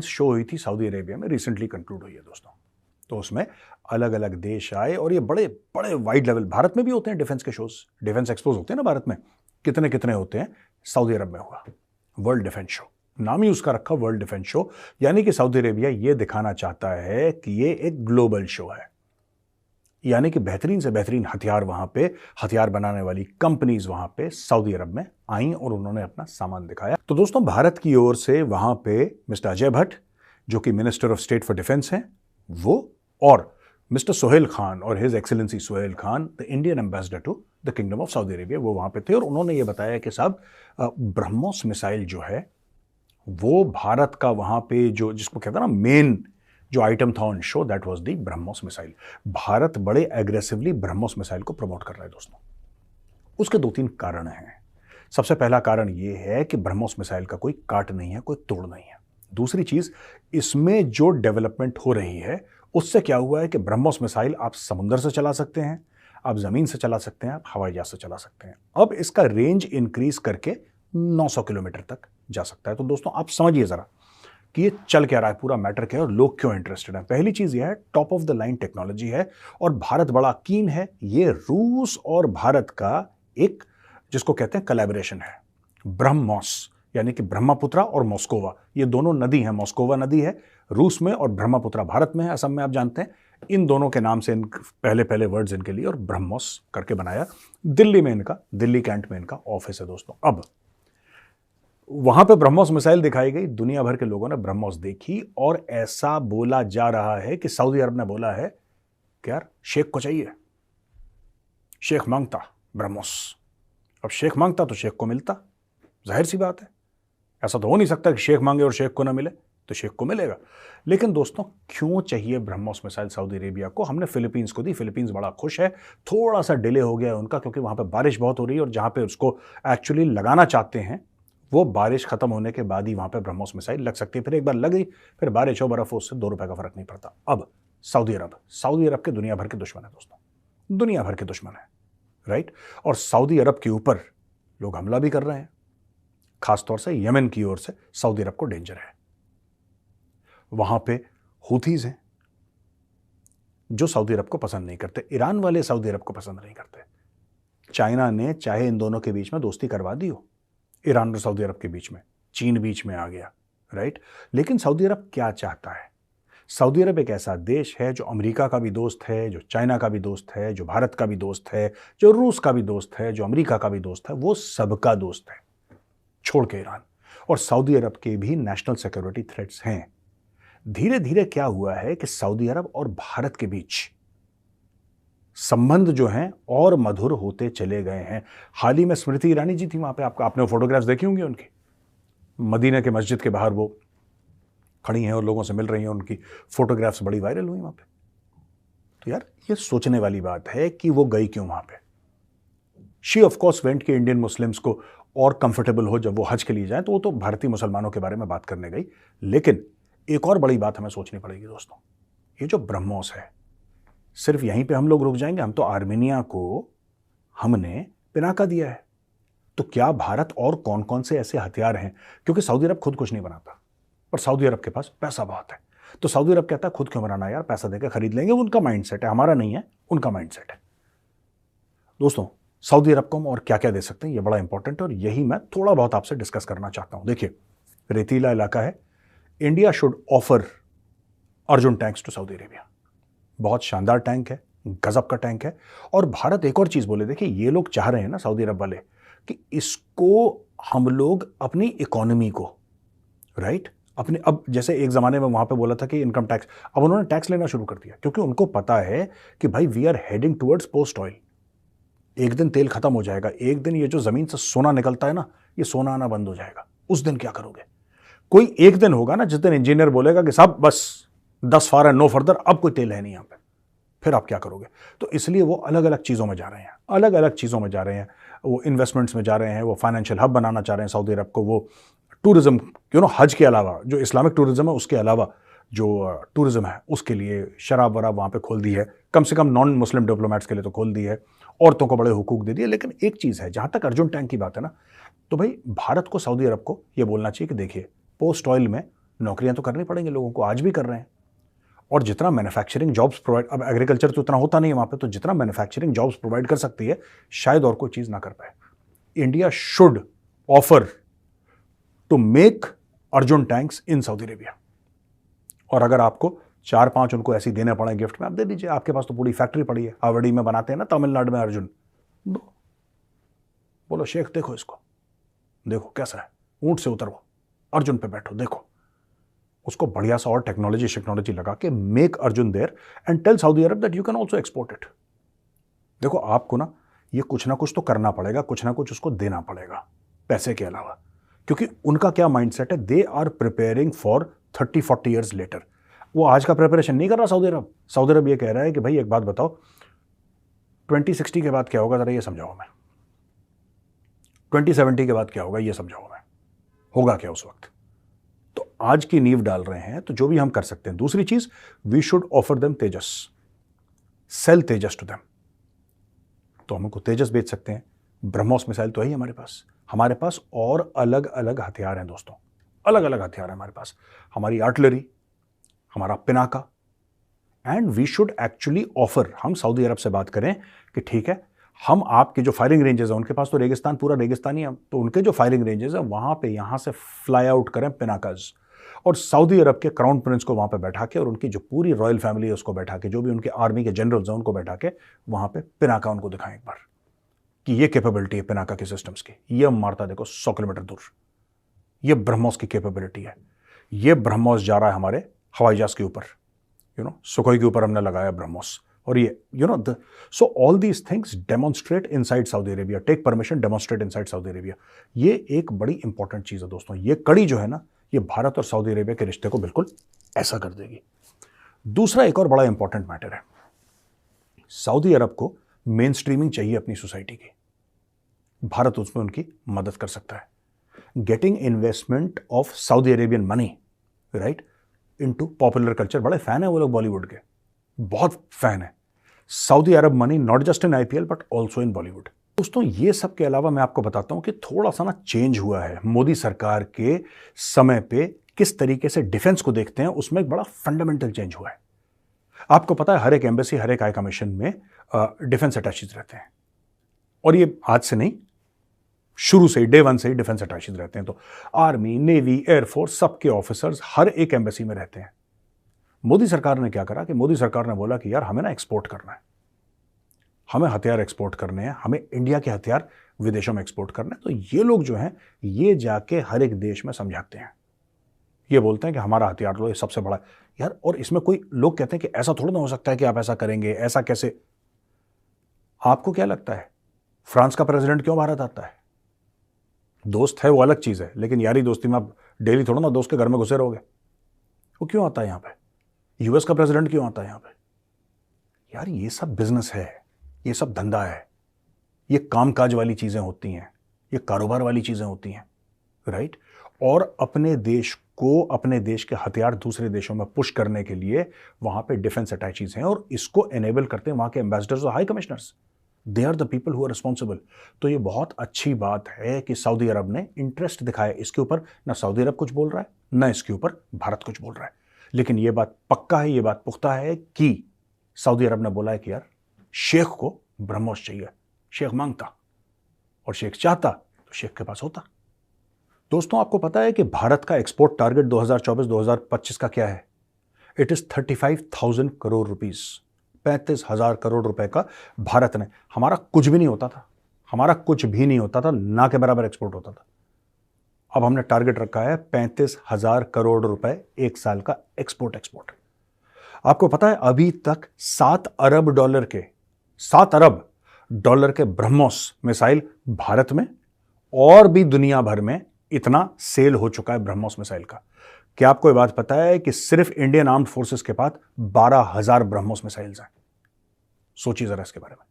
Show हुई थी Saudi Arabia में, रिसेंटली कंक्लूड हुई है दोस्तों। तो उसमें अलग अलग देश आए और ये बड़े बड़े वाइड लेवल, भारत में भी होते हैं डिफेंस के शोज, डिफेंस एक्सपोज होते हैं ना भारत में, कितने कितने होते हैं। सऊदी अरब में हुआ वर्ल्ड डिफेंस शो, नाम ही उसका रखा वर्ल्ड डिफेंस शो, यानी कि सऊदी अरेबिया ये दिखाना चाहता है कि ये एक ग्लोबल शो है, यानी कि बेहतरीन से बेहतरीन हथियार वहां पे, हथियार बनाने वाली कंपनीज वहां पे सऊदी अरब में आई और उन्होंने अपना सामान दिखाया। तो दोस्तों भारत की ओर से वहां पे मिस्टर अजय भट्ट जो कि minister of state for defence हैं वो, और मिस्टर सोहेल खान और his excellency Sohail Khan the Indian ambassador to the kingdom of Saudi Arabia, वो वहां पे थे और उन्होंने ये बताया कि साहब ब्रह्मोस मिसाइल जो है वो भारत का वहां पे जो जिसको कहते हैं ना मेन जो आइटम था on show, that was the BrahMos missile. Bharat बड़े एग्रेसिवली ब्रह्मोस मिसाइल को प्रमोट कर रहा है दोस्तों। उसके दो तीन कारण हैं। सबसे पहला कारण यह है कि ब्रह्मोस मिसाइल का कोई काट नहीं है, कोई तोड़ नहीं है। दूसरी चीज, इसमें जो डेवलपमेंट हो रही है उससे क्या हुआ है कि ब्रह्मोस मिसाइल आप समुद्र से चला सकते हैं, आप जमीन से चला सकते हैं, आप हवाई जहाज से चला सकते हैं। अब इसका रेंज इंक्रीज करके 900 किलोमीटर तक जा सकता है। तो दोस्तों आप समझिए जरा कि ये चल क्या रहा है, पूरा मैटर क्या है और लोग क्यों इंटरेस्टेड हैं। पहली चीज यह है, top of the line technology है और भारत बड़ा कीन है। ये रूस और भारत का एक जिसको कहते हैं कोलैबोरेशन है, ब्रह्मोस, यानी कि ब्रह्मपुत्रा और मॉस्कोवा, ये दोनों नदी हैं। मॉस्कोवा नदी है रूस में और ब्रह्मपुत्रा भारत में है, असम में आप जानते हैं। इन दोनों के नाम से इन पहले पहले वर्ड्स इनके लिए, और ब्रह्मोस करके बनाया। दिल्ली में इनका, दिल्ली कैंट में इनका ऑफिस है दोस्तों। अब वहां पे ब्रह्मोस मिसाइल दिखाई गई, दुनिया भर के लोगों ने ब्रह्मोस देखी और ऐसा बोला जा रहा है कि सऊदी अरब ने बोला है कि यार शेख को चाहिए, शेख मांगता ब्रह्मोस। अब शेख मांगता तो शेख को मिलता, जाहिर सी बात है। ऐसा तो हो नहीं सकता कि शेख मांगे और शेख को ना मिले, तो शेख को मिलेगा। लेकिन दोस्तों क्यों चाहिए ब्रह्मोस मिसाइल सऊदी अरेबिया को? हमने फिलीपींस को दी, फिलीपींस बड़ा खुश है। थोड़ा सा डिले हो गया है उनका क्योंकि वहां पे बारिश बहुत हो रही है और जहां पे उसको एक्चुअली लगाना चाहते हैं वो बारिश खत्म होने के बाद ही वहां पे ब्रह्मोस मिसाइल लग सकती है। फिर एक बार लग गई, फिर बारिश हो बर्फ हो, उससे 2 रुपए का फर्क नहीं पड़ता। अब सऊदी अरब के दुनिया भर के दुश्मन है दोस्तों, दुनिया भर के दुश्मन है, राइट। और सऊदी अरब के ऊपर लोग हमला भी कर रहे हैं, खासतौर से यमन की ओर से सऊदी अरब को डेंजर है। वहां पे हुथीज हैं जो सऊदी अरब को पसंद नहीं करते, ईरान वाले सऊदी अरब को पसंद नहीं करते। चाइना ने चाहे इन दोनों के बीच में दोस्ती करवा दी हो, ईरान और सऊदी अरब के बीच में, चीन बीच में आ गया, राइट। लेकिन सऊदी अरब क्या चाहता है? सऊदी अरब एक ऐसा देश है जो अमेरिका का भी दोस्त है, जो चाइना का भी दोस्त है, जो भारत का भी दोस्त है, जो रूस का भी दोस्त है, जो अमेरिका का भी दोस्त है, वो सबका दोस्त है छोड़ के ईरान। और सऊदी अरब के भी नेशनल सिक्योरिटी थ्रेट्स हैं। धीरे धीरे क्या हुआ है कि सऊदी अरब और भारत के बीच संबंध जो हैं और मधुर होते चले गए हैं। हाल ही में स्मृति ईरानी जी थी वहां पे, आपने फोटोग्राफ्स देखी होंगी उनकी, मदीना के मस्जिद के बाहर वो खड़ी हैं और लोगों से मिल रही हैं, उनकी फोटोग्राफ्स बड़ी वायरल हुई वहां पे। तो यार ये सोचने वाली बात है कि वो गई क्यों वहां पे। शी ऑफ कोर्स वेंट कि इंडियन मुस्लिम्स को और कंफर्टेबल हो जब वो हज के लिए जाए, तो वो तो भारतीय मुसलमानों के बारे में बात करने गई। लेकिन एक और बड़ी बात हमें सोचनी पड़ेगी दोस्तों, ये जो ब्रह्मोस है, सिर्फ यहीं पे हम लोग रुक जाएंगे? हम तो आर्मेनिया को हमने पिनाका दिया है, तो क्या भारत और कौन कौन से ऐसे हथियार हैं? क्योंकि सऊदी अरब खुद कुछ नहीं बनाता और सऊदी अरब के पास पैसा बहुत है, तो सऊदी अरब कहता है खुद क्यों बनाना यार, पैसा देकर खरीद लेंगे। उनका माइंडसेट है, हमारा नहीं है, उनका माइंडसेट है। दोस्तों सऊदी अरब को हम और क्या क्या दे सकते हैं, ये बड़ा इंपॉर्टेंट है और यही मैं थोड़ा बहुत आपसे डिस्कस करना चाहता हूं। देखिए, रेतीला इलाका है, India should offer Arjun tanks to Saudi Arabia. बहुत शानदार टैंक है, गजब का टैंक है। और भारत एक और चीज बोले, देखिए ये लोग चाह रहे हैं ना सऊदी अरब वाले कि इसको हम लोग अपनी इकोनॉमी को, राइट, अपने, अब जैसे एक जमाने में वहां पे बोला था कि इनकम टैक्स, अब उन्होंने टैक्स लेना शुरू कर दिया क्योंकि उनको पता है कि भाई we are heading towards post oil. एक दिन तेल खत्म हो जाएगा, एक दिन ये जो जमीन से सोना निकलता है ना, ये सोना आना बंद हो जाएगा। उस दिन क्या करोगे? कोई एक दिन होगा ना जिस दिन इंजीनियर बोलेगा कि साहब बस 10 फार नो फर्दर, अब कोई तेल है नहीं यहां पे, फिर आप क्या करोगे? तो इसलिए वो अलग अलग चीजों में जा रहे हैं, अलग अलग चीजों में जा रहे हैं। वो इन्वेस्टमेंट्स में जा रहे हैं, वो फाइनेंशियल हब बनाना चाह रहे हैं सऊदी अरब को, वो टूरिज्म, हज के अलावा जो इस्लामिक टूरिज्म है उसके अलावा जो टूरिज्म है उसके लिए शराब वराब वहां पे खोल दी है, कम से कम नॉन मुस्लिम डिप्लोमेट्स के लिए तो खोल दी है, औरतों को बड़े हुकूक दे दिए। लेकिन एक चीज है, जहां तक अर्जुन टैंक की बात है ना, तो भाई भारत को सऊदी अरब को यह बोलना चाहिए कि देखिए पोस्ट ऑयल में नौकरियां तो करनी पड़ेंगी लोगों को, आज भी कर रहे हैं। और जितना मैन्युफैक्चरिंग जॉब्स प्रोवाइड, अब एग्रीकल्चर तो उतना होता नहीं है वहाँ पे, तो जितना मैन्युफैक्चरिंग जॉब्स प्रोवाइड कर सकती है शायद और कोई चीज़ ना कर पाए। India should offer to make Arjun tanks in Saudi Arabia. और अगर आपको 4-5 उनको ऐसी देने पड़े गिफ्ट में, आप दे दीजिए। आपके पास तो पूरी फैक्ट्री पड़ी है, आवड़ी में बनाते हैं ना तमिलनाडु में अर्जुन, दो। बोलो शेख देखो इसको, देखो कैसा है, ऊंट से उतरो, अर्जुन पे बैठो, देखो। उसको बढ़िया सा और टेक्नोलॉजी लगा के make Arjun there and tell Saudi Arab that you can also export it. देखो आपको ना ये कुछ ना कुछ तो करना पड़ेगा, कुछ ना कुछ उसको देना पड़ेगा पैसे के अलावा, क्योंकि उनका क्या माइंडसेट है, they are preparing for 30-40 years later. वो आज का प्रिपरेशन नहीं कर रहा सऊदी अरब। सऊदी अरब ये कह रहा है कि भाई एक बात बताओ, 2060 के बाद क्या होगा जरा ये समझाओ मैं, 2070 के बाद क्या होगा ये समझाओ मैं, होगा क्या उस वक्त। तो आज की नींव डाल रहे हैं, तो जो भी हम कर सकते हैं। दूसरी चीज, we should offer them Tejas, sell Tejas to them. तो हम उनको तेजस बेच सकते हैं, ब्रह्मोस मिसाइल तो है ही हमारे पास और अलग अलग हथियार हैं दोस्तों, अलग अलग हथियार हैं हमारे पास, हमारी आर्टिलरी, हमारा Pinaka. And we should actually offer, हम सऊदी अरब से बात करें कि ठीक है, हम आपके जो फायरिंग रेंजेस हैं, उनके पास तो रेगिस्तान, पूरा रेगिस्तानी है, तो उनके जो फायरिंग रेंजेस हैं वहां पे यहां से फ्लाई आउट करें पिनाकाज, और सऊदी अरब के क्राउन प्रिंस को वहां पे बैठा के, और उनकी जो पूरी रॉयल फैमिली है उसको बैठा के, जो भी उनके आर्मी के जनरल्स हैं उनको बैठा के वहां पे पिनाका उनको दिखाएं एक बार कि ये कैपेबिलिटी है पिनाका के सिस्टम्स की, ये मारता देखो 100 किलोमीटर दूर, ये ब्रह्मोस की कैपेबिलिटी है। ये ब्रह्मोस जा रहा है हमारे हवाई जहाज के ऊपर, सुखोई के ऊपर हमने लगाया ब्रह्मोस, और ये so all these things demonstrate inside Saudi Arabia, take permission, demonstrate inside Saudi Arabia. ये एक बड़ी इंपॉर्टेंट चीज है दोस्तों। ये कड़ी जो है ना, ये भारत और सऊदी अरेबिया के रिश्ते को बिल्कुल ऐसा कर देगी। दूसरा एक और बड़ा इंपॉर्टेंट मैटर है, सऊदी अरब को मेन स्ट्रीमिंग चाहिए अपनी सोसाइटी की, भारत उसमें उनकी मदद कर सकता है। Getting investment of Saudi Arabian money right into popular culture, बड़े फैन है वो लोग बॉलीवुड के, बहुत फैन है। Saudi Arab money not just in IPL but also in Bollywood. दोस्तों ये सब के अलावा मैं आपको बताता हूं कि थोड़ा सा ना चेंज हुआ है मोदी सरकार के समय पे, किस तरीके से डिफेंस को देखते हैं उसमें एक बड़ा फंडामेंटल चेंज हुआ है। आपको पता है हर एक एम्बेसी, हर एक हाई कमीशन में डिफेंस अटैचीज रहते हैं, और ये आज से नहीं, शुरू से डे 1 से ही डिफेंस अटैचीज रहते हैं। तो आर्मी, नेवी, एयरफोर्स, सबके ऑफिसर्स हर एक एम्बेसी में रहते हैं। मोदी सरकार ने क्या करा कि मोदी सरकार ने बोला कि यार हमें ना एक्सपोर्ट करना है, हमें हथियार एक्सपोर्ट करने हैं, हमें इंडिया के हथियार विदेशों में एक्सपोर्ट करने हैं। तो ये लोग जो हैं ये जाके हर एक देश में समझाते हैं, ये बोलते हैं कि हमारा हथियार लो, ये सबसे बड़ा यार। और इसमें कोई लोग कहते हैं कि ऐसा थोड़ा ना हो सकता है कि आप ऐसा करेंगे, ऐसा कैसे। आपको क्या लगता है फ्रांस का प्रेसिडेंट क्यों भारत आता है? दोस्त है वो अलग चीज है, लेकिन यारी दोस्ती में आप डेली थोड़ा ना दोस्त के घर में घुसे रहोगे। वो क्यों आता है यहाँ पे? यूएस का प्रेसिडेंट क्यों आता है यहाँ पे? यार ये सब बिजनेस है, ये सब धंधा है, ये कामकाज वाली चीजें होती हैं, ये कारोबार वाली चीजें होती हैं राइट। और अपने देश को, अपने देश के हथियार दूसरे देशों में पुश करने के लिए वहां पे डिफेंस अटैचीज हैं, और इसको एनेबल करते हैं वहां के एम्बेसडर्स और high commissioners. They are the people who are responsible. तो ये बहुत अच्छी बात है कि सऊदी अरब ने इंटरेस्ट दिखाया इसके ऊपर। ना सऊदी अरब कुछ बोल रहा है, ना इसके ऊपर भारत कुछ बोल रहा है, लेकिन ये बात पक्का है, ये बात पुख्ता है कि सऊदी अरब ने बोला है कि यार शेख को ब्रह्मोस चाहिए। शेख मांगता और शेख चाहता तो शेख के पास होता। दोस्तों आपको पता है कि भारत का एक्सपोर्ट टारगेट 2024-2025 का क्या है? It is 35,000 crore rupees, 35,000 crore रुपए का भारत ने। हमारा कुछ भी नहीं होता था, हमारा कुछ भी नहीं होता था, ना के बराबर एक्सपोर्ट होता था। अब हमने टारगेट रखा है 35,000 करोड़ रुपए एक साल का एक्सपोर्ट। आपको पता है अभी तक 7 अरब डॉलर के ब्रह्मोस मिसाइल भारत में और भी दुनिया भर में इतना सेल हो चुका है ब्रह्मोस मिसाइल का। क्या आपको ये बात पता है कि सिर्फ इंडियन आर्म्ड फोर्सेस के पास 12,000 ब्रह्मोस मिसाइल्स हैं? सोचिए जरा इसके बारे में।